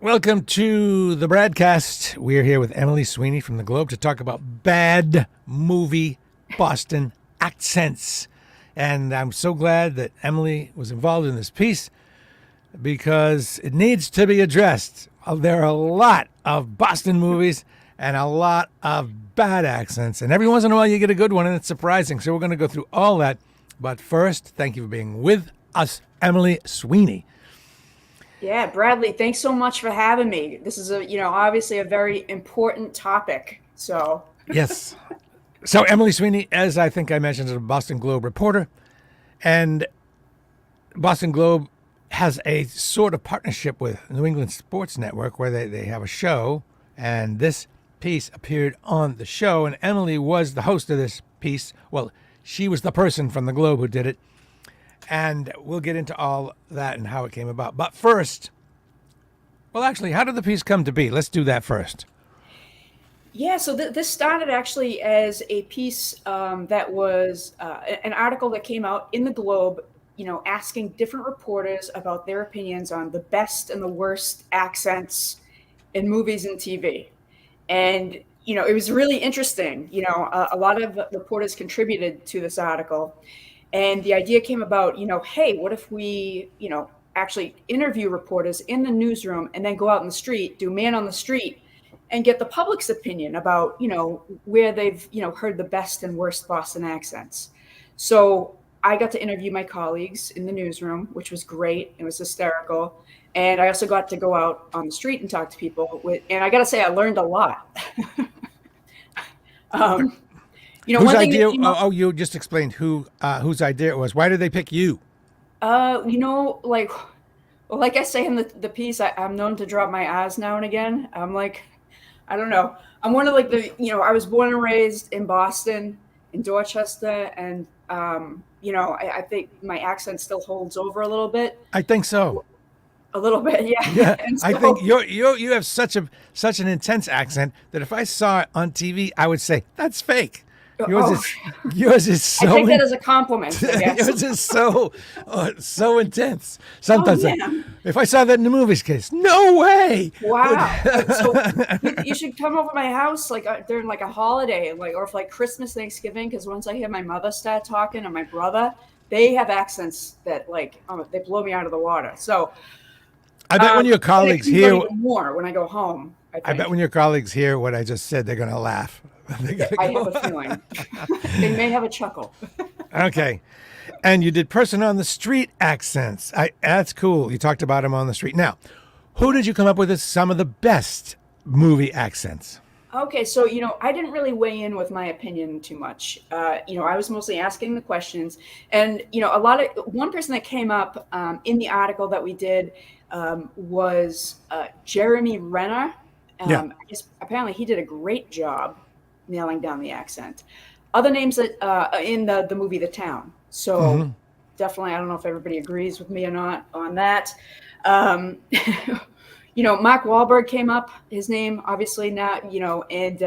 Welcome to the broadcast. We're here with Emily Sweeney from the Globe to talk about bad movie Boston accents. And I'm so glad that Emily was involved in this piece because it needs to be addressed. There are a lot of Boston movies and a lot of bad accents. And every once in a while you get a good one, and it's surprising. So we're going to go through all that. But first, thank you for being with us, Emily Sweeney. Yeah, Bradley, thanks so much for having me. This is obviously a very important topic. So, Yes. So Emily Sweeney, as I think I mentioned, is a Boston Globe reporter, and Boston Globe has a sort of partnership with New England Sports Network where they have a show, and this piece appeared on the show, and Emily was the host of this piece. Well, she was the person from the Globe who did it, and we'll get into all that and how it came about. But first, well, actually, how did the piece come to be? Let's do that first. yeah, so this started actually as a piece that was an article that came out in the Globe, asking different reporters about their opinions on the best and the worst accents in movies and TV. And, it was really interesting. A lot of reporters contributed to this article. And the idea came about, hey, what if we, actually interview reporters in the newsroom and then go out in the street, do man on the street, and get the public's opinion about, where they've, heard the best and worst Boston accents. So I got to interview my colleagues in the newsroom, which was great. It was hysterical. And I also got to go out on the street and talk to people and I got to say, I learned a lot. um, Whose one thing that idea? came up, You just explained whose idea it was. Why did they pick you? like, well, like I say in the piece, I'm known to drop my eyes now and again. I'm like, I don't know. I'm one of like I was born and raised in Boston, in Dorchester, and I think my accent still holds over a little bit. I think so. A little bit, yeah. Yeah, And I think so, you have such an intense accent that if I saw it on TV, I would say that's fake. Yours oh, is yours is I so take that as a compliment, I guess. yours is so intense. Oh Sometimes man, if I saw that in the movies case, no way. wow. So you should come over to my house like during like a holiday, like or if like Christmas, Thanksgiving, because once I hear my mother start talking and my brother, they have accents that like they blow me out of the water. So I bet when your and it colleagues comes out hear even more when I go home, I I bet think. when your colleagues hear what I just said, they're going to laugh. They're going I to have go, a feeling. They may have a chuckle. okay. And you did person on the street accents. That's cool. You talked about them on the street. Now, who did you come up with as some of the best movie accents? Okay, so I didn't really weigh in with my opinion too much. I was mostly asking the questions, and a lot of one person that came up in the article that we did was Jeremy Renner. Yeah. I guess apparently he did a great job nailing down the accent. Other names that in the movie The Town. So definitely, I don't know if everybody agrees with me or not on that. Um, Mark Wahlberg came up. His name, obviously, now, and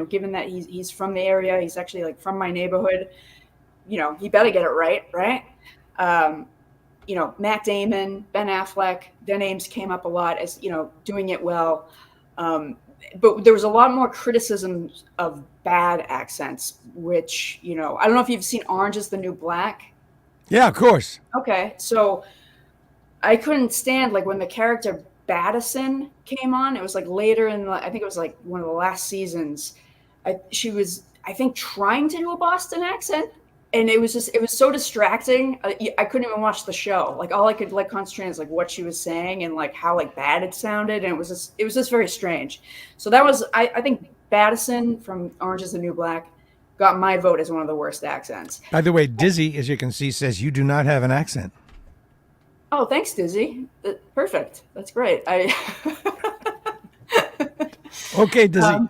given that he's from the area, he's actually like from my neighborhood. He better get it right, right? Um, Matt Damon, Ben Affleck, their names came up a lot as doing it well. But there was a lot more criticism of bad accents, which I don't know if you've seen Orange Is the New Black. Yeah, of course. Okay, so I couldn't stand like when the character Battison came on. It was like later I think it was like one of the last seasons. She was, I think, trying to do a Boston accent, and it was so distracting. I couldn't even watch the show. Like all I could like concentrate on is like what she was saying and like how like bad it sounded, and it was just very strange. So that was I think Battison from Orange Is the New Black got my vote as one of the worst accents. By the way, Dizzy, as you can see, says you do not have an accent. Oh, thanks, Dizzy. Perfect. That's great. Okay, Dizzy. um,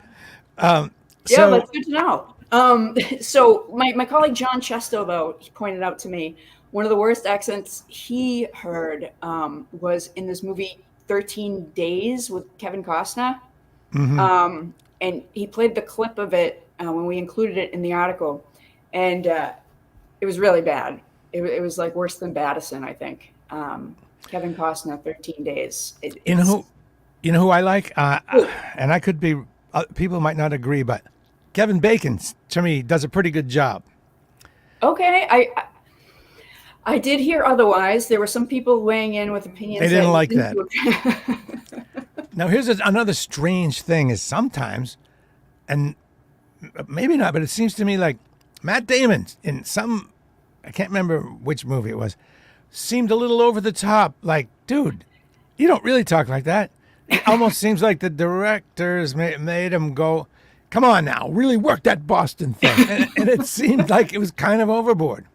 Um, yeah, so that's good to know. So my colleague John Chesto, though, he pointed out to me one of the worst accents he heard was in this movie 13 Days with Kevin Costner. And he played the clip of it when we included it in the article. And it was really bad. It was like worse than Battison, I think. Kevin Costner, 13 Days. you know You know who I like? Ooh, And I could be, people might not agree, but Kevin Bacon, to me, does a pretty good job. okay, I did hear otherwise. There were some people weighing in with They opinions that didn't he like didn't that. do. Now, here's another strange thing is sometimes, and maybe not, but it seems to me like Matt Damon in some, I can't remember which movie it was, seemed a little over the top. Like, dude, you don't really talk like that. It almost seems like the directors made him go, come on now, really work that Boston thing. And it seemed like it was kind of overboard.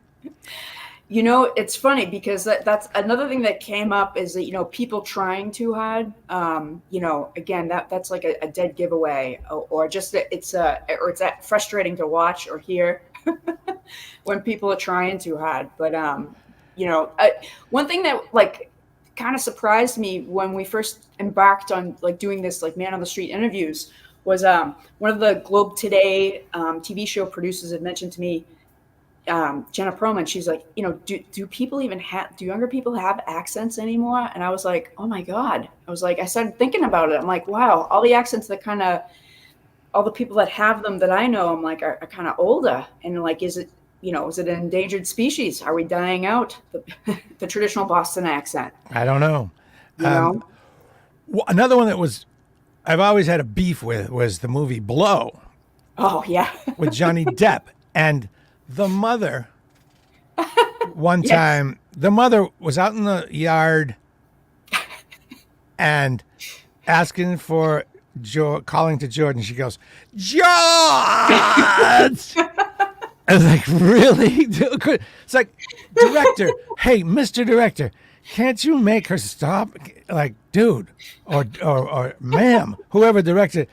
You know, it's funny because that's another thing that came up is that, people trying too hard. Again, that's like a dead giveaway, or just that it's that frustrating to watch or hear when people are trying too hard. But one thing that like kind of surprised me when we first embarked on like doing this like man on the street interviews was one of the Globe Today TV show producers had mentioned to me, Jenna Perlman. She's like, do people even do younger people have accents anymore? And I was like, oh my God. I started thinking about it. I'm like, wow, all the accents that all the people that have them that I know, I'm like, are kind of older. And like, is it an endangered species? Are we dying out? The traditional Boston accent, I don't know. you know? Another one that I've always had a beef with was the movie Blow Oh yeah. with Johnny Depp. And the mother, one Yes. time, the mother was out in the yard and asking for calling to Jordan. She goes, George! I was like, really? It's like, director, hey, Mr. Director, can't you make her stop? Like, dude, or ma'am, whoever directed,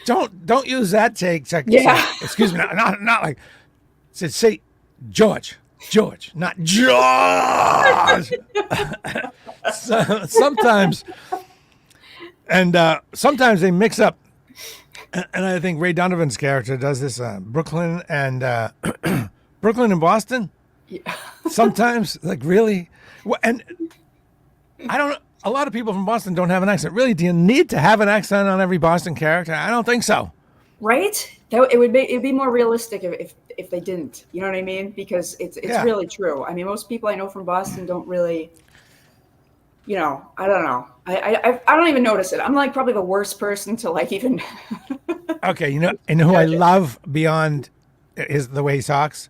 don't use that take. It's like, Yeah. excuse me, not like, say George, not George. Sometimes, and sometimes they mix up. And I think Ray Donovan's character does this. Brooklyn and Brooklyn and Boston. Yeah. Sometimes, like really, and I don't. A lot of people from Boston don't have an accent. Really, do you need to have an accent on every Boston character? I don't think so. Right? It'd be more realistic if they didn't. You know what I mean? Because it's Yeah. really true. I mean, most people I know from Boston don't really. I don't know. I don't even notice it. I'm like probably the worst person to like even. Okay, and who I Gotcha. love beyond is the way he talks,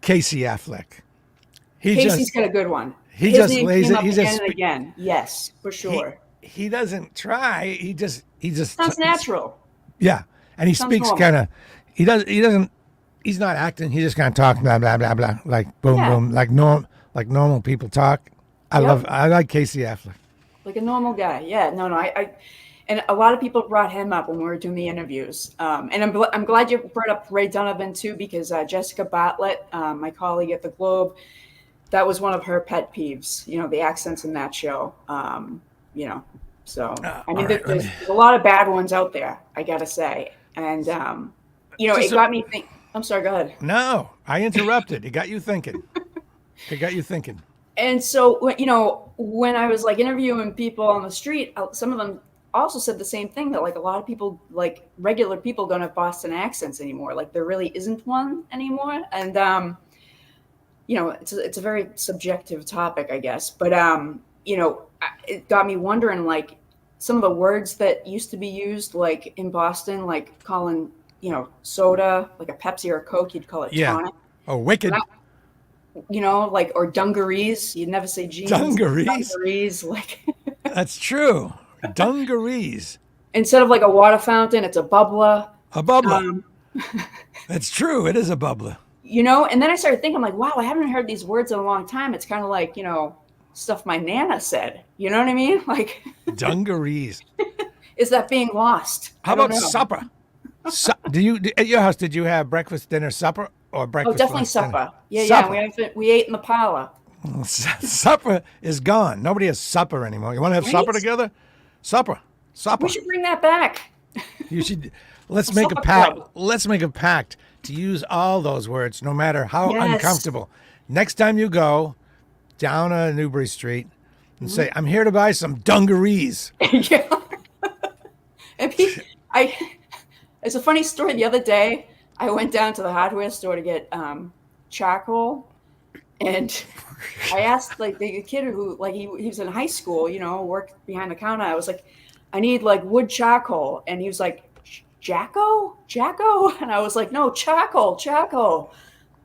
Casey Affleck. He Casey's got a good one. he His just name lays came it. up He again just and again. Yes, for sure. he doesn't try. He just Sounds natural. Yeah, and he Sounds speaks normal. kind of. He doesn't. He's not acting. He just kind of talks blah blah blah blah, like boom Yeah. boom, like normal people talk. Yep. I like Casey Affleck. Like a normal guy. Yeah, no, and a lot of people brought him up when we were doing the interviews. And I'm glad you brought up Ray Donovan too, because Jessica Bartlett, my colleague at the Globe, that was one of her pet peeves. The accents in that show. So I mean, all right, there's a lot of bad ones out there, I gotta say. And it got me think. I'm sorry. Go ahead. No, I interrupted. It got you thinking. And so, when I was like interviewing people on the street, some of them also said the same thing, that like a lot of people, like regular people, don't have Boston accents anymore. Like there really isn't one anymore. And, it's a very subjective topic, I guess. But, it got me wondering, like some of the words that used to be used, like in Boston, like calling, soda, like a Pepsi or a Coke, you'd call it Yeah. tonic. Oh, wicked. Like, or dungarees. You'd never say jeans. Dungarees? Dungarees, like That's true. Dungarees. instead of like a water fountain, it's a bubbler. A bubbler. Um, That's true. It is a bubbler. And then I started thinking, like, wow, I haven't heard these words in a long time. It's kind of like, stuff my Nana said. You know what I mean? Like, Dungarees. is that being lost? How I don't about know. supper? At your house, did you have breakfast, dinner, supper, or Oh, breakfast? definitely lunch, dinner? supper. Yeah, Supper. yeah. We ate in the parlor. Supper is gone. Nobody has supper anymore. You want to have supper Right? together? Supper. We should bring that back. You should. Let's make a Supper pact. club. Let's make a pact to use all those words, no matter how Yes. uncomfortable. Next time you go down Newbury Street and say, "I'm here to buy some dungarees," Yeah. And I, it's a funny story. The other day, I went down to the hardware store to get charcoal, and I asked like the kid who like he was in high school, worked behind the counter. I was like, I need like wood charcoal, and he was like, Jacko, and I was like, no, charcoal,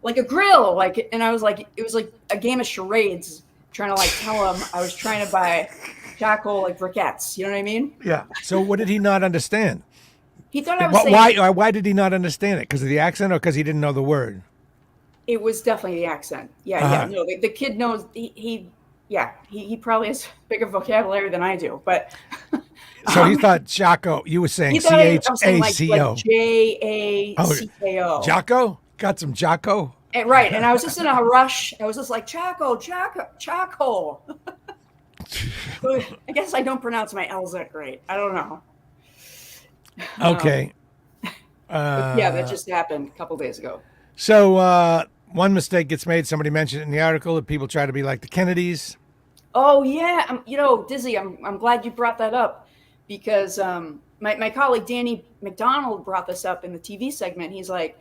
like a grill, like, and I was like, it was like a game of charades, trying to like tell him I was trying to buy charcoal like briquettes. You know what I mean? Yeah. So what did he not understand? He thought I was saying. Why did he not understand it? Because of the accent, or because he didn't know the word? It was definitely the accent. Yeah. No, the kid knows. He probably has bigger vocabulary than I do, but. So he thought Jocko. You were saying Chaco. Like Jacko. Jocko? Got some Jocko? Right. And I was just in a rush. I was just like, Chaco. I guess I don't pronounce my L's that great. I don't know. Okay. Yeah, that just happened a couple days ago. So one mistake gets made. Somebody mentioned it in the article that people try to be like the Kennedys. Oh, yeah. Dizzy, I'm glad you brought that up. Because my colleague Danny McDonald brought this up in the TV segment. He's like,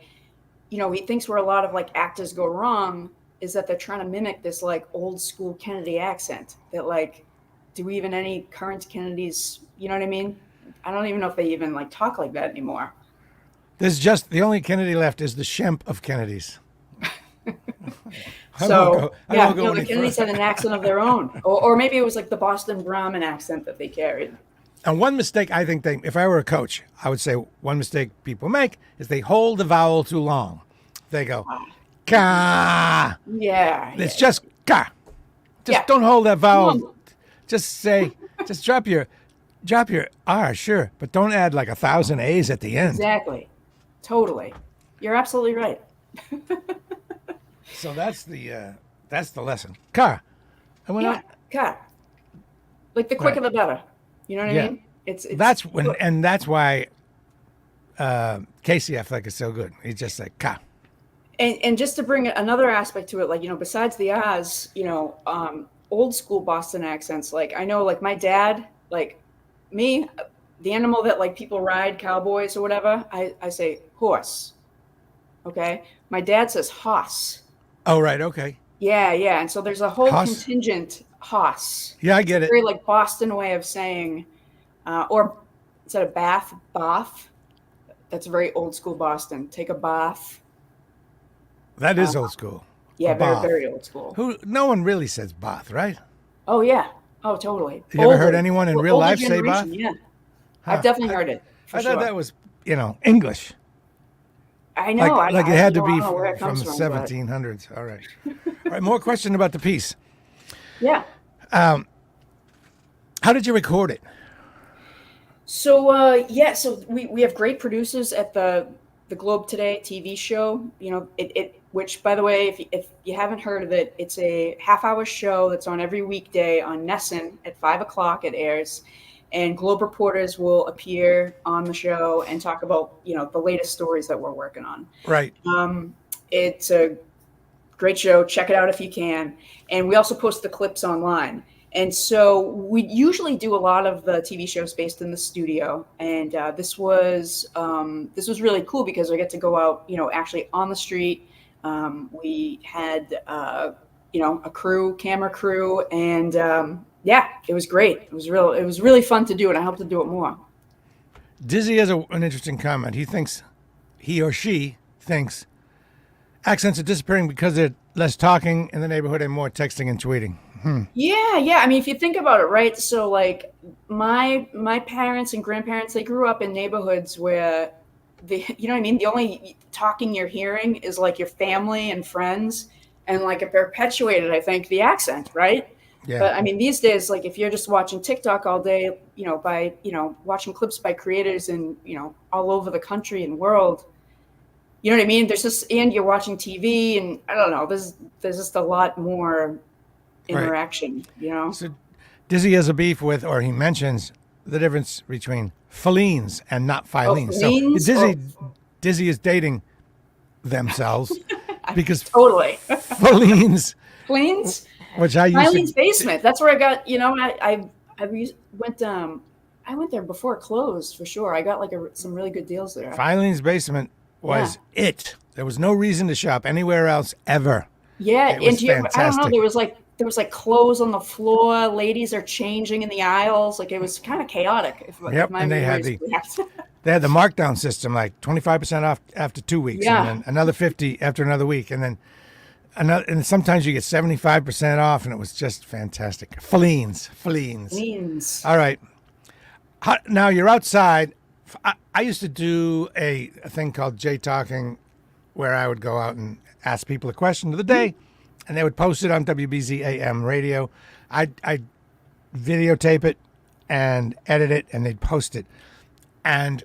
he thinks where a lot of like actors go wrong is that they're trying to mimic this like old school Kennedy accent. That like, do even any current Kennedys? You know what I mean? I don't even know if they even like talk like that anymore. There's just the only Kennedy left is the Shemp of Kennedys. The Kennedys had an accent of their own, or maybe it was like the Boston Brahmin accent that they carried. And one mistake I think if I were a coach, I would say one mistake people make is they hold the vowel too long. They go, ka. Yeah. It's just ka. Just don't hold that vowel. Just drop your R, sure, but don't add like 1,000 A's at the end. Exactly. Totally. You're absolutely right. So that's the lesson. Ka. Ka. Like the quicker the better. You know what I mean? It's that's why Casey I feel like is so good. He's just like ka. And just to bring another aspect to it, like besides the Oz, old school Boston accents. Like I know, like my dad, like me, the animal that like people ride, cowboys or whatever. I say horse. Okay, my dad says hoss. Oh right, okay. Yeah, and so there's a whole contingent. Hoss. Yeah, I get it. Very like Boston way of saying, or instead of bath. That's very old school Boston. Take a bath. That is old school. Yeah, very, very old school. No one really says bath, right? Oh yeah. Oh totally. You ever heard anyone in real life say bath? Yeah, I've definitely heard it. I thought that was English. I know. Like it had to be from the 1700s. All right. More question about the piece. Yeah. How did you record it? So so we have great producers at the Globe Today TV show. Which by the way, if you haven't heard of it, it's a half-hour show that's on every weekday on Nessun at 5:00. It airs, and Globe reporters will appear on the show and talk about the latest stories that we're working on. Right. It's a great show. Check it out if you can. And we also post the clips online. And so we usually do a lot of the TV shows based in the studio. And this was really cool because I get to go out, actually on the street. We had, a camera crew, and it was great. It was really fun to do, and I hope to do it more. Dizzy has an interesting comment. He or she thinks accents are disappearing because they're less talking in the neighborhood and more texting and tweeting. Yeah. I mean, if you think about it, right? So like my parents and grandparents, they grew up in neighborhoods where you know what I mean? The only talking you're hearing is like your family and friends, and like it perpetuated, I think, the accent, right? Yeah. But I mean, these days, like if you're just watching TikTok all day, by watching clips by creators and all over the country and world, you know what I mean? And you're watching TV, and I don't know, there's just a lot more interaction, So Dizzy has a beef with, or he mentions the difference between Filenes and not Filenes. So Dizzy is dating themselves because totally Filenes, Filenes, which I used Filene's basement. That's where I got. I I went there before it closed for sure. I got like some really good deals there. Filene's Basement was it. There was no reason to shop anywhere else ever. Yeah, It and was do you I don't know, fantastic. there was like clothes on the floor, ladies are changing in the aisles, like it was kind of chaotic if Yep, my and memory is correct. they had the markdown system, like 25% off after 2 weeks, and Yeah, then another 50 after another week, and then another. And sometimes you get 75% off, and it was just fantastic. Filene's. means. All right, now you're outside. I used to do a thing called J Talking, where I would go out and ask people a question of the day, and they would post it on WBZ AM radio. I'd videotape it and edit it, and they'd post it. And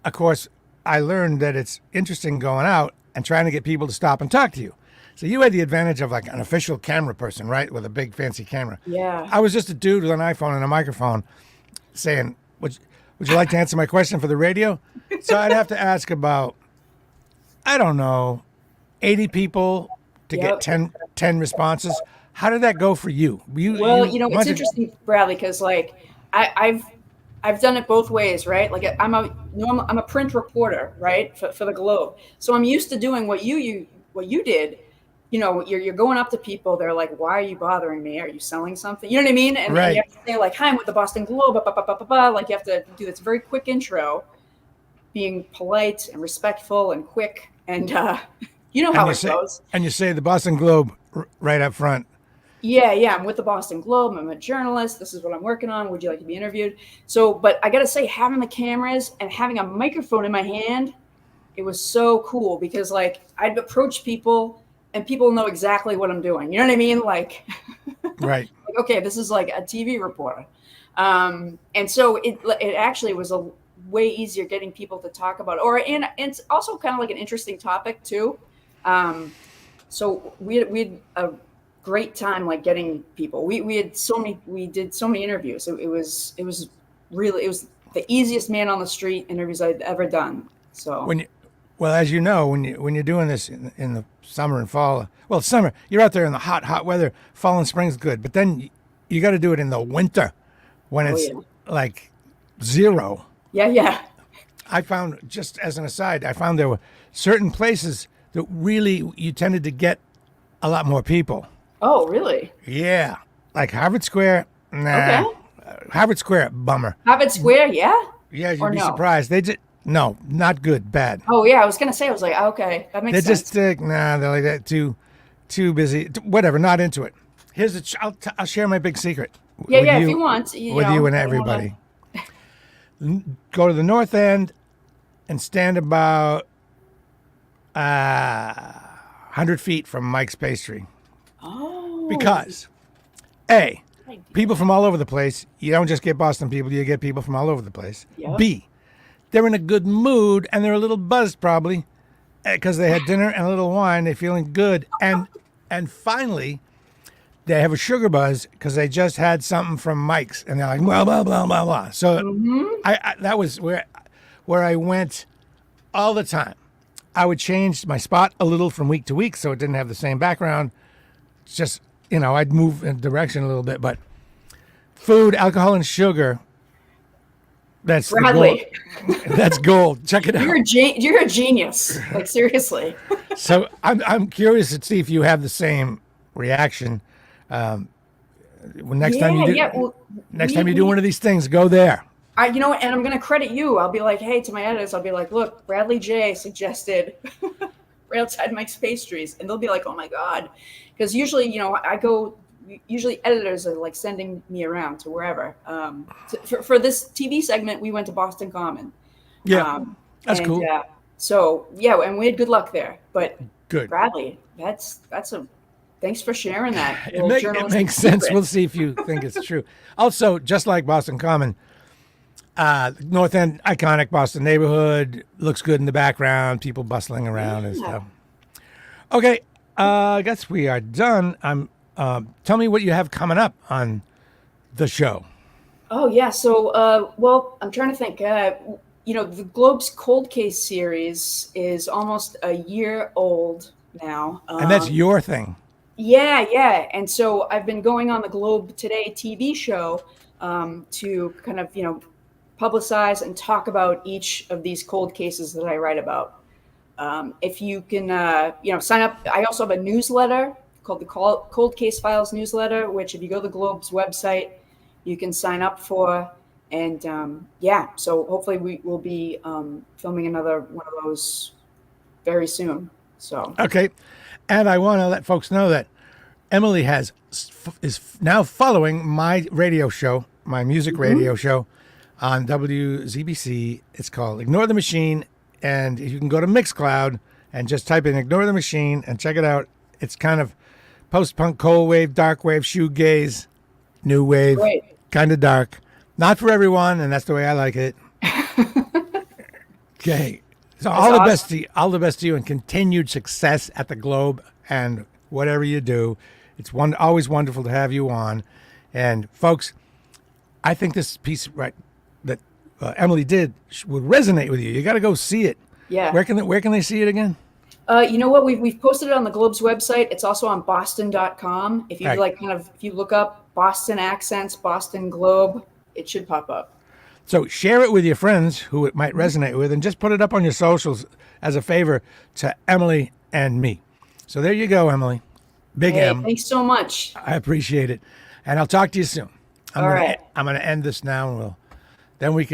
of course, I learned that it's interesting going out and trying to get people to stop and talk to you. So you had the advantage of like an official camera person, right, with a big fancy camera. Yeah. I was just a dude with an iPhone and a microphone saying, would you like to answer my question for the radio? So I'd have to ask about, I don't know, 80 people to get Yep. 10 responses. How did that go for you? Well, it's once it- interesting, Bradley, because like I've done it both ways, right? Like I'm a print reporter, right, for the Globe. So I'm used to doing what you did. You're going up to people. They're like, "Why are you bothering me? Are you selling something?" You know what I mean? And Right. you have to say like, "Hi, I'm with the Boston Globe." Blah, blah, blah, blah, blah, blah. Like you have to do this very quick intro, being polite and respectful and quick, and you know how it goes. And you say the Boston Globe right up front. Yeah, I'm with the Boston Globe. I'm a journalist. This is what I'm working on. Would you like to be interviewed? So, but I got to say, having the cameras and having a microphone in my hand, it was so cool because like I'd approach people and people know exactly what I'm doing. You know what I mean? Like, Right. like okay, this is like a TV reporter. And so it actually was a way easier getting people to talk about it. And it's also kind of like an interesting topic too. So we had a great time like getting people. We did so many interviews. It was the easiest man on the street interviews I'd ever done. So Well, as you know, when you're doing this in the summer and fall, well, summer, you're out there in the hot weather. Fall and spring's good, but then you got to do it in the winter when it's like 0. Yeah. I found, just as an aside, I found there were certain places that really you tended to get a lot more people. Oh, really? Yeah, like Harvard Square. Nah, Okay. Harvard Square, bummer. Harvard Square, yeah? Yeah, you'd Or be no? surprised. They just no, not good, bad. Oh, yeah. I was gonna say. I was like, okay, that makes They're sense. just they're like that too busy. Whatever, not into it. Here's I'll share my big secret. Yeah. If you want, with know, you and I don't wanna- everybody. Go to the north end and stand about 100 feet from Mike's Pastry. Oh. Because, people from all over the place. You don't just get Boston people, you get people from all over the place. Yep. B, they're in a good mood and they're a little buzzed probably because they had dinner and a little wine. They're feeling good. And finally, they have a sugar buzz because they just had something from Mike's and they're like, blah, blah, blah, blah, blah. So I that was where I went all the time. I would change my spot a little from week to week so it didn't have the same background. It's just, I'd move in direction a little bit, but food, alcohol, and sugar, that's the Bradley, gold. That's gold. Check it out. you're a genius. Like seriously. So I'm curious to see if you have the same reaction. Next time you do, next time you do one of these things, go there. And I'm going to credit you. I'll be like, hey, to my editors, I'll be like, look, Bradley J suggested right outside Mike's Pastries. And they'll be like, oh my God. Because usually, usually editors are like sending me around to wherever. For this TV segment, we went to Boston Common. Yeah, that's cool. So, and we had good luck there. But Good. Bradley, thanks for sharing that. It makes sense. secret. We'll see if you think it's true. Also, just like Boston Common, North End, iconic Boston neighborhood, looks good in the background, people bustling around and stuff. Okay, I guess we are done. Tell me what you have coming up on the show. Oh yeah, so well, I'm trying to think. The Globe's Cold Case series is almost a year old now, And that's your thing. Yeah. And so I've been going on the Globe Today TV show to kind of publicize and talk about each of these cold cases that I write about. If you can, sign up. I also have a newsletter called the Cold Case Files newsletter, which if you go to the Globe's website, you can sign up for. And so hopefully we will be filming another one of those very soon. So Okay. And I want to let folks know that Emily is now following my radio show, my music radio show on WZBC. It's called Ignore the Machine. And you can go to Mixcloud and just type in Ignore the Machine and check it out. It's kind of post-punk, cold wave, dark wave, shoegaze, new wave, kind of dark. Not for everyone, and that's the way I like it. Okay. So all the best to you and continued success at the Globe and whatever you do. It's always wonderful to have you on. And folks, I think this piece that Emily did would resonate with you. You got to go see it. Yeah. Where can they see it again? You know what? We've posted it on the Globe's website. It's also on Boston.com. If you if you look up Boston accents, Boston Globe, it should pop up. So share it with your friends who it might resonate with, and just put it up on your socials as a favor to Emily and me. So there you go, Emily. Big M. Thanks so much. I appreciate it. And I'll talk to you soon. All right. I'm going to end this now, and then we can